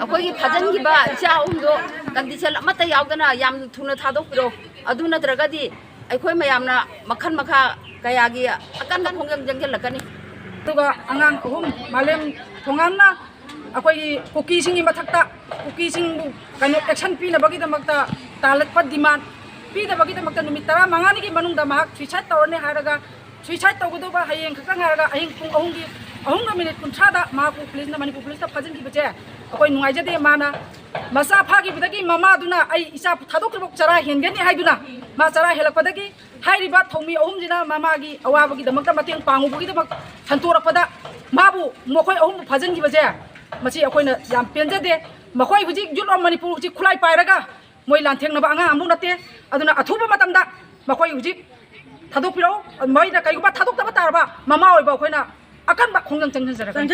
ꯑꯩꯈꯣꯏꯒꯤ ꯐꯥꯖꯟꯈꯤꯕ ꯏꯆꯥ ꯑꯍꯨꯝꯗꯣ ꯀꯟꯗꯤꯁꯟ ꯑꯃꯠꯇ ꯌꯥꯎꯗꯅ ꯌꯥꯝ ꯊꯨꯅ ꯊꯥꯗꯣꯛꯄꯤꯔꯣ ꯑꯗꯨ ꯅꯠꯇ꯭ꯔꯒꯗꯤ ꯑꯩꯈꯣꯏ ꯃꯌꯥꯝꯅ ꯃꯈꯜ ꯃꯈꯥ ꯀꯌꯥꯒꯤ ꯑꯀꯟꯕ ꯈꯣꯡꯖꯪ ꯆꯪꯁꯤꯜꯂꯛꯀꯅꯤ ꯑꯗꯨꯒ ꯑꯉꯥꯡ ꯑꯍꯨꯝ ꯃꯥꯂꯦꯝ ꯊꯣꯡꯉꯥꯟꯅ ꯑꯩꯈꯣꯏꯒꯤ ꯀꯨꯀꯤꯁꯤꯡꯒꯤ ꯃꯊꯛꯇ ꯀꯨꯀꯤꯁꯤꯡꯕꯨ ꯀꯩꯅꯣ ꯑꯦꯛꯁꯟ ꯄꯤꯅꯕꯒꯤꯗꯃꯛꯇ ꯇꯥꯜꯂꯛꯄ ꯗꯤꯃꯥꯟ ꯄꯤꯗꯕꯒꯤꯗꯃꯛꯇ ꯅꯨꯃꯤꯠ 15ꯒꯤ ꯃꯅꯨꯡꯗ ꯃꯍꯥꯛ ꯁꯨꯏꯁꯥꯏꯠ ꯇꯧꯔꯅꯤ ꯍꯥꯏꯔꯒ ꯁꯨꯏꯁꯥꯏꯠ ꯇꯧꯒꯗꯧꯕ ꯍꯌꯦꯡ ꯈꯛꯇꯪ ꯍꯥꯏꯔꯒ ꯑꯍꯤꯡ ꯄꯨꯡ 3:30 ꯃꯍꯥꯛꯄꯨ ꯄꯨꯂꯤꯁꯅ ꯃꯅꯤꯄꯨꯔ ꯄꯨꯂꯤꯁꯅ ꯐꯥꯖꯤꯟꯈꯤꯕꯁꯦ ꯑꯩꯈꯣꯏ ꯅꯨꯡꯉꯥꯏꯖꯗꯦ ꯃꯥꯅ ꯃꯆꯥ ꯐꯥꯈꯤꯕꯗꯒꯤ ꯃꯃꯥꯗꯨꯅ ꯑꯩ ꯏꯆꯥ ꯊꯥꯗꯣꯛꯇ꯭ꯔꯤꯐꯥꯎ ꯆꯔꯥ ꯍꯦꯟꯒꯅꯤ ꯍꯥꯏꯗꯨꯅ ꯃꯥ ꯆꯔꯥ ꯍꯦꯜꯂꯛꯄꯗꯒꯤ ꯍꯥꯏꯔꯤꯕ ꯊꯧꯃꯤ ꯑꯍꯨꯝꯁꯤꯅ ꯃꯃꯥꯒꯤ ꯑꯋꯥꯕꯒꯤꯗꯃꯛꯇ ꯃꯇꯦꯡ ꯄꯥꯡꯉꯨꯕꯒꯤꯗꯃꯛ ꯁꯟꯇꯣꯔꯛꯄꯗ ꯃꯥꯕꯨ ꯃꯈꯣꯏ ꯑꯍꯨꯝꯕꯨ ꯐꯥꯖꯤꯟꯈꯤꯕꯁꯦ ꯃꯁꯤ ꯑꯩꯈꯣꯏꯅ ꯌꯥꯝ ꯄꯦꯟꯖꯗꯦ ꯃꯈꯣꯏ ꯍꯧꯖꯤꯛ ꯌꯨꯠ ꯑꯣꯐ ꯃꯅꯤꯄꯨꯔ ꯍꯧꯖꯤꯛ ꯈꯨꯠꯂꯥꯏ ꯄꯥꯏꯔꯒ ꯃꯣꯏ ꯂꯥꯟꯊꯦꯡꯅꯕ ꯑꯉꯥꯡ ꯑꯃꯨꯛ ꯅꯠꯇꯦ ꯑꯗꯨꯅ ꯑꯊꯨꯕ ꯃꯇꯝꯗ ꯃꯈꯣꯏ ꯍꯧꯖꯤꯛ ꯊꯥꯗꯣꯛꯄꯤꯔꯛꯎ ꯃꯣꯏꯅ ꯀꯩꯒꯨꯝꯕ ꯊꯥꯗꯣꯛꯇꯕ ꯇꯥꯔꯕ ꯃꯃꯥ ꯑꯣꯏꯕ ꯑꯩꯈꯣꯏꯅ ꯑꯀꯟꯕ ꯈꯣꯡꯖꯪ ꯆꯪꯁꯤꯟꯖꯔꯛꯀꯅꯤ